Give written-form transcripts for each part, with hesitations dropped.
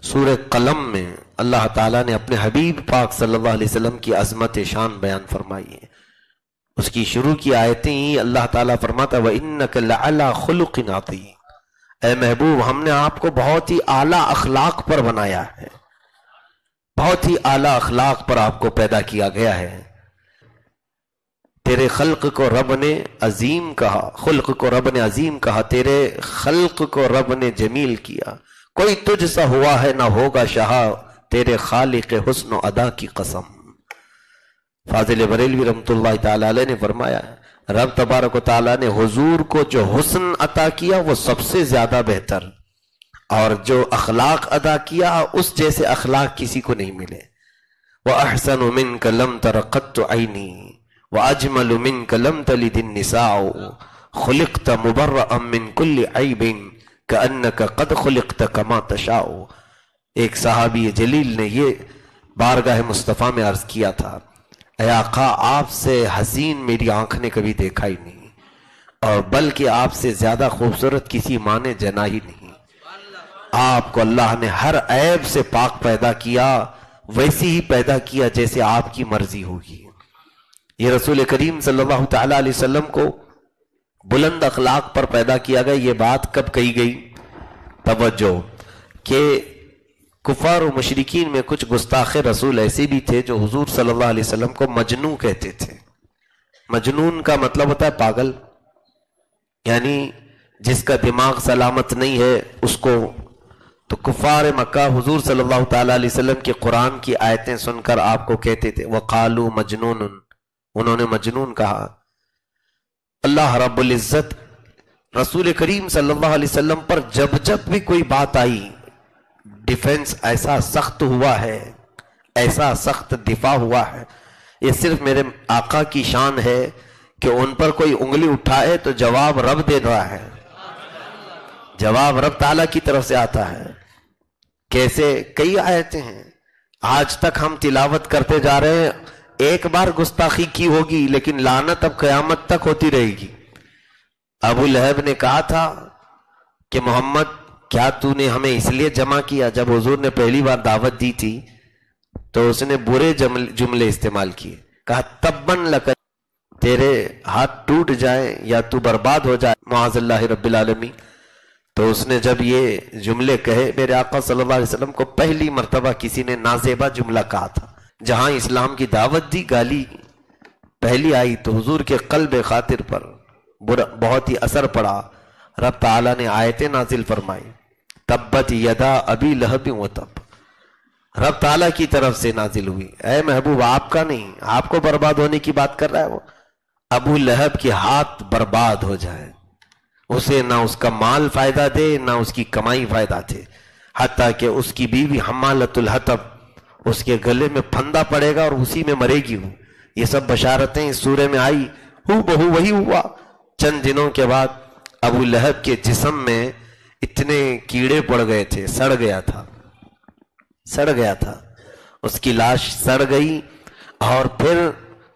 سورہ قلم میں اللہ تعالیٰ نے اپنے حبیب پاک صلی اللہ علیہ وسلم کی عظمت شان بیان فرمائی ہے. اس کی شروع کی آیتیں ہی اللہ تعالیٰ فرماتا ہے وَإِنَّكَ لَعَلَىٰ خُلُقٍ عَظِيمٍ. اے محبوب، ہم نے آپ کو بہت ہی اعلیٰ اخلاق پر بنایا ہے، بہت ہی اعلیٰ اخلاق پر آپ کو پیدا کیا گیا ہے. تیرے خلق کو رب نے عظیم کہا، خلق کو رب نے عظیم کہا، تیرے خلق کو رب نے جمیل کیا. کوئی تجھ سا ہوا ہے نہ ہوگا شاہ، تیرے خالق حسن و ادا کی قسم. فاضل بریلوی رحمۃ اللہ تعالی علیہ نے فرمایا رب تبارک و تعالیٰ نے حضور کو جو حسن عطا کیا وہ سب سے زیادہ بہتر، اور جو اخلاق ادا کیا اس جیسے اخلاق کسی کو نہیں ملے. وَأَحْسَنُ مِنْكَ لَمْ تَرَ قَطُّ عَيْنِي وَأَجْمَلُ مِنْكَ لَمْ تَلِدِ النِّسَاءُ خُلِقْتَ مُبَرَّأً مِنْ كُلِّ عَيْبٍ كَأَنَّكَ قَدْ خُلِقْتَ كَمَا تَشَاءُ. ایک صحابی جلیل نے یہ بارگاہ مصطفیٰ میں عرض کیا تھا، اے آقا آپ سے حسین میری آنکھ نے کبھی دیکھا ہی نہیں، اور بلکہ آپ سے زیادہ خوبصورت کسی ماں نے جنا ہی نہیں. آپ کو اللہ نے ہر عیب سے پاک پیدا کیا، ویسی ہی پیدا کیا جیسے آپ کی مرضی ہوگی. یہ رسول کریم صلی اللہ تعالی علیہ وسلم کو بلند اخلاق پر پیدا کیا گیا. یہ بات کب کہی گئی؟ توجہ کہ کفار و مشرکین میں کچھ گستاخ رسول ایسے بھی تھے جو حضور صلی اللہ علیہ وسلم کو مجنون کہتے تھے. مجنون کا مطلب ہوتا ہے پاگل، یعنی جس کا دماغ سلامت نہیں ہے اس کو. تو کفار مکہ حضور صلی اللہ تعالی علیہ وسلم کی قرآن کی آیتیں سن کر آپ کو کہتے تھے وقالوا مجنون، انہوں نے مجنون کہا. اللہ رب العزت رسول کریم صلی اللہ علیہ وسلم پر جب جب بھی کوئی بات آئی ڈیفنس ایسا سخت ہوا ہے، ایسا سخت دفاع ہوا ہے. یہ صرف میرے آقا کی شان ہے کہ ان پر کوئی انگلی اٹھائے تو جواب رب دے رہا ہے، جواب رب تعالیٰ کی طرف سے آتا ہے. کیسے؟ کئی آیتیں ہیں آج تک ہم تلاوت کرتے جا رہے ہیں. ایک بار گستاخی کی ہوگی لیکن لعنت اب قیامت تک ہوتی رہے گی. ابو لہب نے کہا تھا کہ محمد کیا تو نے ہمیں اس لیے جمع کیا؟ جب حضور نے پہلی بار دعوت دی تھی تو اس نے برے جملے استعمال کیے، کہا تبن لک، تیرے ہاتھ ٹوٹ جائیں یا تو برباد ہو جائے معاذ اللہ رب العالمین. تو اس نے جب یہ جملے کہے، میرے آقا صلی اللہ علیہ وسلم کو پہلی مرتبہ کسی نے نازیبہ جملہ کہا تھا. جہاں اسلام کی دعوت دی گالی پہلی آئی تو حضور کے قلب خاطر پر بہت ہی اثر پڑا. رب تعالیٰ نے آیتیں نازل فرمائی تبت یدا ابی لہب و تب، رب تعالیٰ کی طرف سے نازل ہوئی. اے محبوب آپ کا نہیں، آپ کو برباد ہونے کی بات کر رہا ہے وہ. ابو لہب کے ہاتھ برباد ہو جائے، اسے نہ اس کا مال فائدہ دے نہ اس کی کمائی فائدہ دے، حتیٰ کہ اس کی بیوی حمالۃ الحطب اس کے گلے میں پھندا پڑے گا اور اسی میں مرے گی. یہ سب بشارتیں اس سورے میں آئی، ہو بہو وہی ہوا. چند دنوں کے بعد ابو لہب کے جسم میں اتنے کیڑے پڑ گئے تھے، سڑ گیا تھا، اس کی لاش سڑ گئی. اور پھر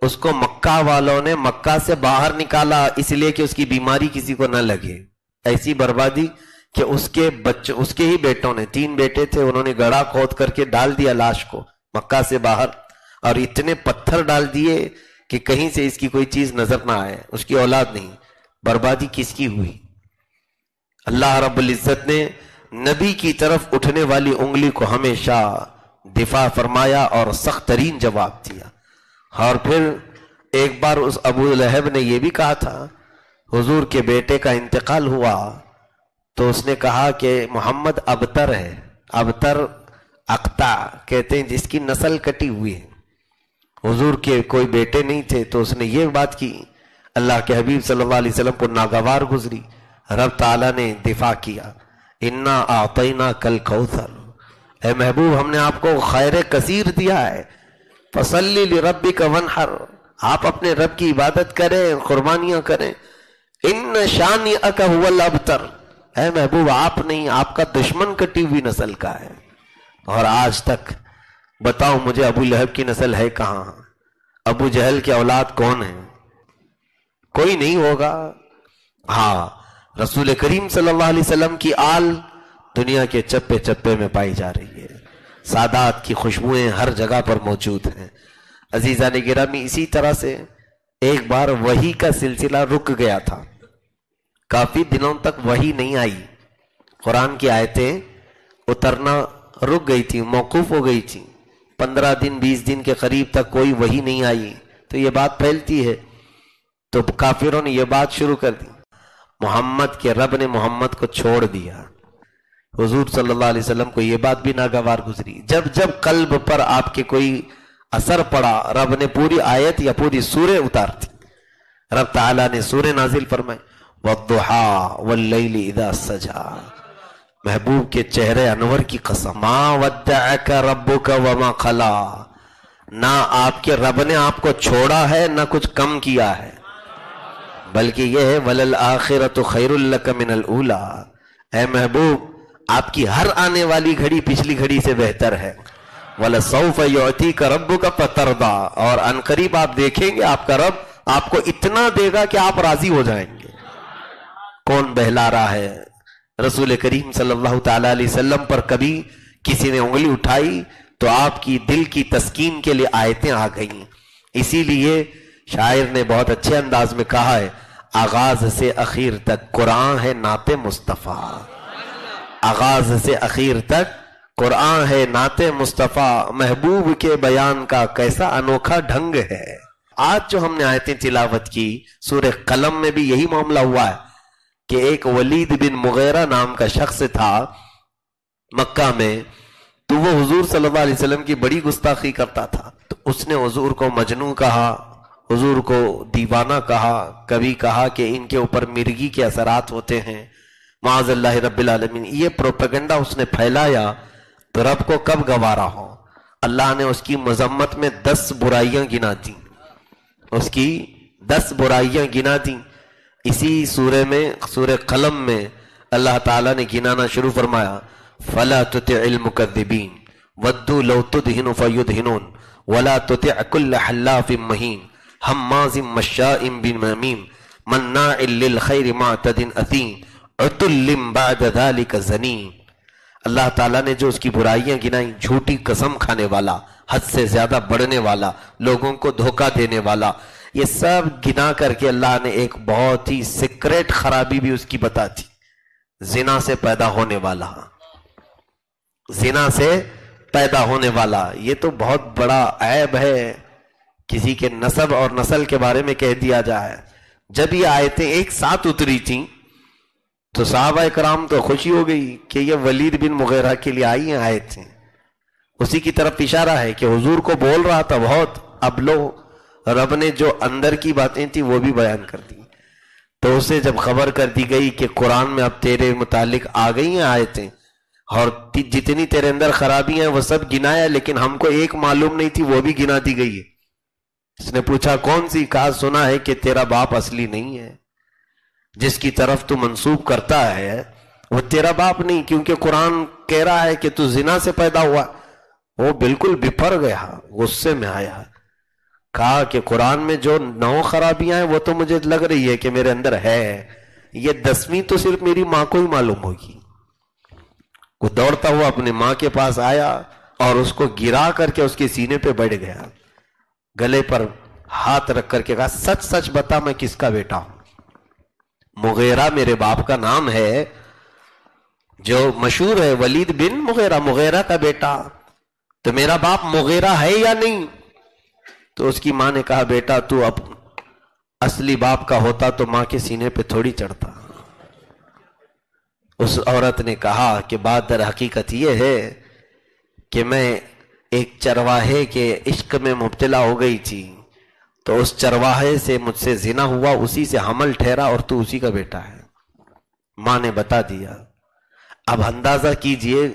اس کو مکہ والوں نے مکہ سے باہر نکالا اس لیے کہ اس کی بیماری کسی کو نہ لگے. ایسی بربادی کہ اس کے ہی بیٹوں نے، 3 بیٹے تھے، انہوں نے گڑھا کھود کر کے ڈال دیا لاش کو مکہ سے باہر، اور اتنے پتھر ڈال دیے کہ کہیں سے اس کی کوئی چیز نظر نہ آئے، اس کی اولاد نہیں. بربادی کس کی ہوئی؟ اللہ رب العزت نے نبی کی طرف اٹھنے والی انگلی کو ہمیشہ دفاع فرمایا اور سخت ترین جواب دیا. اور پھر ایک بار اس ابو لہب نے یہ بھی کہا تھا، حضور کے بیٹے کا انتقال ہوا تو اس نے کہا کہ محمد ابتر ہے. ابتر اقطع کہتے ہیں جس کی نسل کٹی ہوئی ہے. حضور کے کوئی بیٹے نہیں تھے تو اس نے یہ بات کی. اللہ کے حبیب صلی اللہ علیہ وسلم کو ناگوار گزری. رب تعالیٰ نے دفاع کیا، انا اعطینا کل کوثر، اے محبوب ہم نے آپ کو خیر کثیر دیا ہے. فصلی لربک وانحر، آپ اپنے رب کی عبادت کریں، قربانیاں کریں. ان شانئک هو الابتر، اے محبوب آپ نہیں، آپ کا دشمن کٹی ہوئی نسل کا ہے. اور آج تک بتاؤ مجھے ابو لہب کی نسل ہے کہاں؟ ابو جہل کے اولاد کون ہیں؟ کوئی نہیں ہوگا. ہاں رسول کریم صلی اللہ علیہ وسلم کی آل دنیا کے چپے چپے میں پائی جا رہی ہے، سادات کی خوشبوئیں ہر جگہ پر موجود ہیں۔ عزیزان گرامی، اسی طرح سے ایک بار وحی کا سلسلہ رک گیا تھا، کافی دنوں تک وحی نہیں آئی، قرآن کی آیتیں اترنا رک گئی تھی، موقوف ہو گئی تھی، 15 دن 20 دن کے قریب تک کوئی وحی نہیں آئی۔ تو یہ بات پھیلتی ہے، تو کافروں نے یہ بات شروع کر دی، محمد کے رب نے محمد کو چھوڑ دیا۔ حضور صلی اللہ علیہ وسلم کو یہ بات بھی ناگوار گزری۔ جب جب قلب پر آپ کے کوئی اثر پڑا، رب نے پوری آیت یا پوری سورہ اتار دی۔ رب تعالیٰ نے سورہ نازل فرمائی، وَالضُّحَىٰ وَاللَّيْلِ اِذَا سَجَىٰ، محبوب کے چہرے انور کی قسم، مَا وَدَّعَكَ رَبُّكَ وَمَا قَلَىٰ، نہ آپ کے رب نے آپ کو چھوڑا ہے نہ کچھ کم کیا ہے، بلکہ یہ ہے وَلَلْآخِرَةُ خَيْرٌ لَكَ مِنَ الْأُولَىٰ، اے محبوب آپ کی ہر آنے والی گھڑی پچھلی گھڑی سے بہتر ہے۔ وَلَسَوْفَ يُعْتِيكَ رَبُّكَ فَتَرْضَىٰ، اور ان قریب آپ دیکھیں گے آپ کا رب آپ کو اتنا دے گا کہ آپ راضی ہو جائیں گے۔ کون بہلا رہا ہے؟ رسول کریم صلی اللہ تعالیٰ علیہ وسلم پر کبھی کسی نے انگلی اٹھائی تو آپ کی دل کی تسکین کے لیے آیتیں آ گئیں۔ اسی لیے شاعر نے بہت اچھے انداز میں کہا ہے، آغاز سے اخیر تک قرآن ہے نعت مصطفیٰ، آغاز سے اخیر تک قرآن ہے نعت مصطفیٰ، محبوب کے بیان کا کیسا انوکھا ڈھنگ ہے۔ آج جو ہم نے آیتیں تلاوت کی، سورہ قلم میں بھی یہی معاملہ ہوا ہے کہ ایک ولید بن مغیرہ نام کا شخص تھا مکہ میں، تو وہ حضور صلی اللہ علیہ وسلم کی بڑی گستاخی کرتا تھا، تو اس نے حضور کو مجنون کہا، حضور کو دیوانہ کہا، کبھی کہا کہ ان کے اوپر مرگی کے اثرات ہوتے ہیں، معاذ اللہ رب العالمین۔ یہ پروپیگنڈا اس نے پھیلایا تو رب کو کب گوارا ہو، اللہ نے اس کی مذمت میں 10 برائیاں گنا دیں، اس کی 10 برائیاں گنا دیں۔ اسی سورہ میں، سورہ قلم میں اللہ تعالیٰ نے گنانا شروع فرمایا، فَلَا تُطِعِ الْمُكَذِّبِينَ وَدُّوا لَوْ تُدْهِنُ فَيُدْهِنُونَ وَلَا تُطِعْ كُلَّ حَلَّافٍ مَّهِينٍ هَمَّازٍ مَّشَّاءٍ بِنَمِيمٍ مَّنَّاعٍ لِّلْخَيْرِ مُعْتَدٍ أَثِيمٍ عُتُلٍّ بَعْدَ ذَلِكَ زَنِيمٍ۔ اللہ تعالیٰ نے جو اس کی برائیاں گنائیں، جھوٹی قسم کھانے والا، حد سے زیادہ بڑھنے والا، لوگوں کو دھوکہ دینے والا، یہ سب گنا کر کے اللہ نے ایک بہت ہی سیکریٹ خرابی بھی اس کی بتا دی، زنا سے پیدا ہونے والا، زنا سے پیدا ہونے والا۔ یہ تو بہت بڑا عیب ہے، کسی کے نسب اور نسل کے بارے میں کہہ دیا جائے۔ جب یہ آیتیں ایک ساتھ اتری تھیں تو صحابہ کرام تو خوشی ہو گئی کہ یہ ولید بن مغیرہ کے لیے آئی ہیں آیتیں، اسی کی طرف اشارہ ہے کہ حضور کو بول رہا تھا بہت، اب لو رب نے جو اندر کی باتیں تھی وہ بھی بیان کر دی۔ تو اسے جب خبر کر دی گئی کہ قرآن میں اب تیرے متعلق آ گئی ہیں آیتیں، اور جتنی تیرے اندر خرابی ہیں وہ سب گنایا، لیکن ہم کو ایک معلوم نہیں تھی، وہ بھی گنا دی گئی ہے۔ اس نے پوچھا کون سی؟ کہا سنا ہے کہ تیرا باپ اصلی نہیں ہے، جس کی طرف تو منسوب کرتا ہے وہ تیرا باپ نہیں، کیونکہ قرآن کہہ رہا ہے کہ تو زنا سے پیدا ہوا۔ وہ بالکل بپھر گیا، غصے میں آیا، کہا کہ قرآن میں جو 9 خرابیاں ہیں وہ تو مجھے لگ رہی ہے کہ میرے اندر ہے، یہ 10ویں تو صرف میری ماں کو ہی معلوم ہوگی۔ وہ دوڑتا ہوا اپنے ماں کے پاس آیا اور اس کو گرا کر کے اس کے سینے پہ بیٹھ گیا، گلے پر ہاتھ رکھ کر کے کہا سچ سچ بتا میں کس کا بیٹا ہوں؟ مغیرہ میرے باپ کا نام ہے جو مشہور ہے، ولید بن مغیرہ، مغیرہ کا بیٹا، تو میرا باپ مغیرہ ہے یا نہیں؟ تو اس کی ماں نے کہا بیٹا تو اب اصلی باپ کا ہوتا تو ماں کے سینے پہ تھوڑی چڑھتا۔ اس عورت نے کہا کہ بات در حقیقت یہ ہے کہ میں ایک چرواہے کے عشق میں مبتلا ہو گئی تھی، تو اس چرواہے سے مجھ سے زنا ہوا، اسی سے حمل ٹھہرا اور تو اسی کا بیٹا ہے۔ ماں نے بتا دیا۔ اب اندازہ کیجئے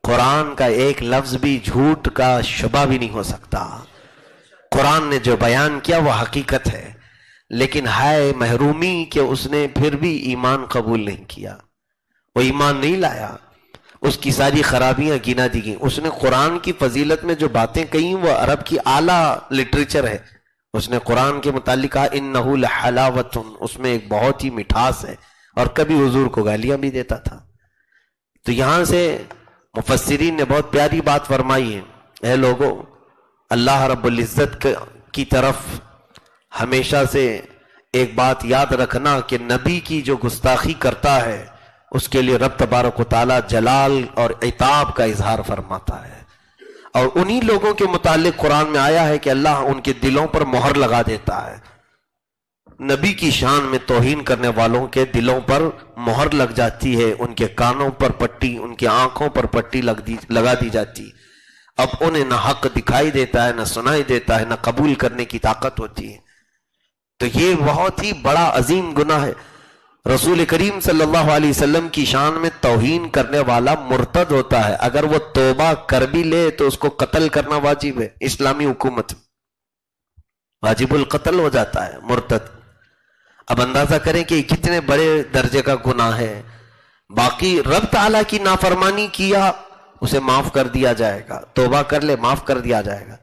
قرآن کا ایک لفظ بھی جھوٹ کا شبہ بھی نہیں ہو سکتا، قرآن نے جو بیان کیا وہ حقیقت ہے، لیکن ہے محرومی کہ اس نے پھر بھی ایمان قبول نہیں کیا، وہ ایمان نہیں لایا، اس کی ساری خرابیاں گنا دی گئیں۔ اس نے قرآن کی فضیلت میں جو باتیں کہیں وہ عرب کی اعلیٰ لٹریچر ہے، اس نے قرآن کے متعلق کہا انہو لحلاوۃ، اس میں ایک بہت ہی مٹھاس ہے، اور کبھی حضور کو گالیاں بھی دیتا تھا۔ تو یہاں سے مفسرین نے بہت پیاری بات فرمائی ہے، اے لوگوں، اللہ رب العزت کی طرف ہمیشہ سے ایک بات یاد رکھنا کہ نبی کی جو گستاخی کرتا ہے اس کے لیے رب تبارک و تعالی جلال اور عتاب کا اظہار فرماتا ہے، اور انہی لوگوں کے متعلق قرآن میں آیا ہے کہ اللہ ان کے دلوں پر مہر لگا دیتا ہے۔ نبی کی شان میں توہین کرنے والوں کے دلوں پر مہر لگ جاتی ہے، ان کے کانوں پر پٹی، ان کی آنکھوں پر پٹی لگا دی جاتی، اب انہیں نہ حق دکھائی دیتا ہے، نہ سنائی دیتا ہے، نہ قبول کرنے کی طاقت ہوتی ہے۔ تو یہ بہت ہی بڑا عظیم گناہ ہے۔ رسول کریم صلی اللہ علیہ وسلم کی شان میں توہین کرنے والا مرتد ہوتا ہے، اگر وہ توبہ کر بھی لے تو اس کو قتل کرنا واجب ہے، اسلامی حکومت واجب القتل ہو جاتا ہے مرتد۔ اب اندازہ کریں کہ کتنے بڑے درجے کا گناہ ہے۔ باقی رب تعالیٰ کی نافرمانی کیا اسے معاف کر دیا جائے گا، توبہ کر لے معاف کر دیا جائے گا،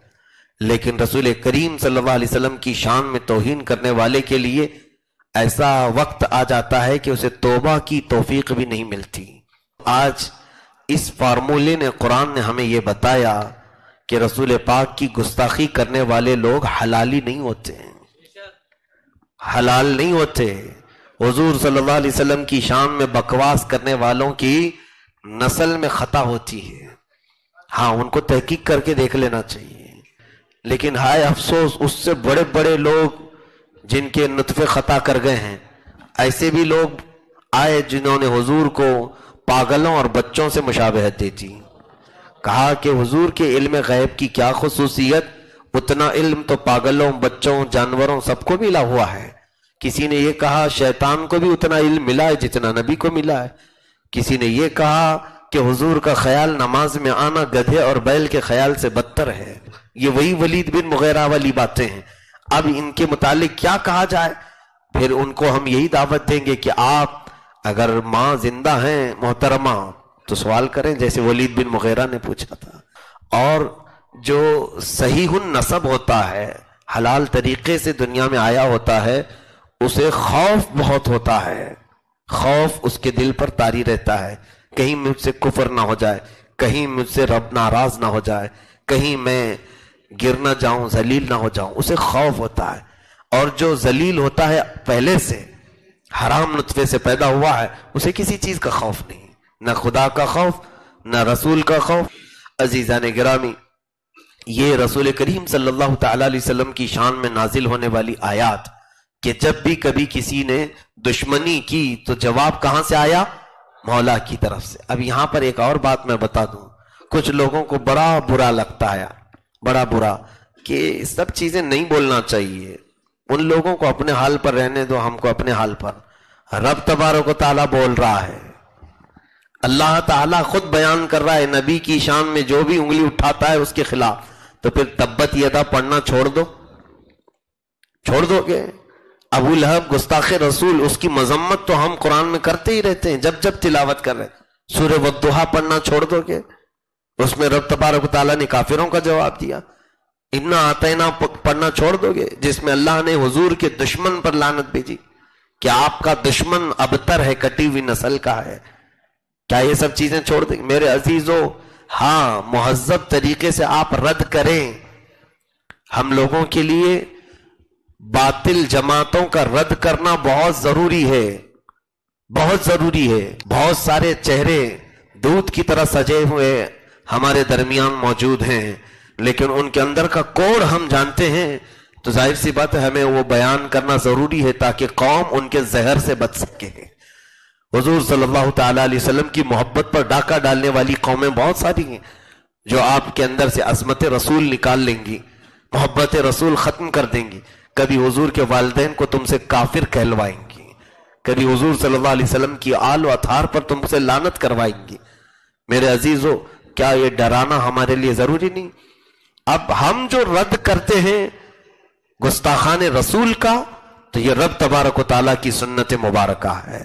لیکن رسول کریم صلی اللہ علیہ وسلم کی شان میں توہین کرنے والے کے لیے ایسا وقت آ جاتا ہے کہ اسے توبہ کی توفیق بھی نہیں ملتی۔ آج اس فارمولے نے، قرآن نے ہمیں یہ بتایا کہ رسول پاک کی گستاخی کرنے والے لوگ حلالی نہیں ہوتے ہیں، حلال نہیں ہوتے۔ حضور صلی اللہ علیہ وسلم کی شان میں بکواس کرنے والوں کی نسل میں خطا ہوتی ہے، ہاں ان کو تحقیق کر کے دیکھ لینا چاہیے، لیکن ہائے افسوس اس سے بڑے بڑے لوگ جن کے نطفے خطا کر گئے ہیں، ایسے بھی لوگ آئے جنہوں نے حضور کو پاگلوں اور بچوں سے مشابہت دی تھی۔ کہا کہ حضور کے علم غیب کی کیا خصوصیت، اتنا علم تو پاگلوں، بچوں، جانوروں سب کو ملا ہوا ہے۔ کسی نے یہ کہا شیطان کو بھی اتنا علم ملا ہے جتنا نبی کو ملا ہے۔ کسی نے یہ کہا کہ حضور کا خیال نماز میں آنا گدھے اور بیل کے خیال سے بدتر ہے۔ یہ وہی ولید بن مغیرہ والی باتیں ہیں۔ اب ان کے متعلق کیا کہا جائے؟ پھر ان کو ہم یہی دعوت دیں گے کہ آپ اگر ماں زندہ ہیں محترمہ تو سوال کریں، جیسے ولید بن مغیرہ نے پوچھا تھا۔ اور جو صحیح النسب ہوتا ہے، حلال طریقے سے دنیا میں آیا ہوتا ہے، اسے خوف بہت ہوتا ہے، خوف اس کے دل پر طاری رہتا ہے، کہیں مجھ سے کفر نہ ہو جائے، کہیں مجھ سے رب ناراض نہ ہو جائے، کہیں میں گر نہ جاؤں، ذلیل نہ ہو جاؤں، اسے خوف ہوتا ہے۔ اور جو ذلیل ہوتا ہے پہلے سے، حرام نطفے سے پیدا ہوا ہے، اسے کسی چیز کا خوف نہیں، نہ خدا کا خوف، نہ رسول کا خوف۔ عزیزان گرامی، یہ رسول کریم صلی اللہ تعالی علیہ وسلم کی شان میں نازل ہونے والی آیات کہ جب بھی کبھی کسی نے دشمنی کی تو جواب کہاں سے آیا؟ مولا کی طرف سے۔ اب یہاں پر ایک اور بات میں بتا دوں، کچھ لوگوں کو بڑا برا لگتا ہے، بڑا برا، کہ سب چیزیں نہیں بولنا چاہیے، ان لوگوں کو اپنے حال پر رہنے دو، ہم کو اپنے حال پر۔ رب تبارک و تعالیٰ بول رہا ہے، اللہ تعالیٰ خود بیان کر رہا ہے، نبی کی شان میں جو بھی انگلی اٹھاتا ہے اس کے خلاف، تو پھر تبت یدا پڑھنا چھوڑ دو گے؟ ابو لہب گستاخ رسول، اس کی مذمت تو ہم قرآن میں کرتے ہی رہتے ہیں، جب تلاوت کر رہے ہیں۔ سورہ والضحیٰ پڑھنا چھوڑ دو گے؟ اس میں رب تبارک و تعالیٰ نے کافروں کا جواب دیا۔ انا آتینا پڑھنا چھوڑ دو گے، جس میں اللہ نے حضور کے دشمن پر لعنت بھیجی کہ آپ کا دشمن ابتر ہے، کٹی ہوئی نسل کا ہے؟ کیا یہ سب چیزیں چھوڑ دیں؟ میرے عزیزو، ہاں مہذب طریقے سے آپ رد کریں۔ ہم لوگوں کے لیے باطل جماعتوں کا رد کرنا بہت ضروری ہے، بہت ضروری ہے۔ بہت سارے چہرے دودھ کی طرح سجے ہوئے ہمارے درمیان موجود ہیں، لیکن ان کے اندر کا کوڑ ہم جانتے ہیں، تو ظاہر سی بات ہے ہمیں وہ بیان کرنا ضروری ہے تاکہ قوم ان کے زہر سے بچ سکے۔ حضور صلی اللہ تعالی علیہ وسلم کی محبت پر ڈاکہ ڈالنے والی قومیں بہت ساری ہیں جو آپ کے اندر سے عظمت رسول نکال لیں گی، محبت رسول ختم کر دیں گی۔ کبھی حضور کے والدین کو تم سے کافر کہلوائیں گی، کبھی حضور صلی اللہ علیہ وسلم کی آل و اطہار پر تم سے لعنت کروائیں گی۔ میرے عزیزو، کیا یہ ڈرانا ہمارے لیے ضروری نہیں؟ اب ہم جو رد کرتے ہیں گستاخان رسول کا، تو یہ رب تبارک و تعالیٰ کی سنت مبارکہ ہے۔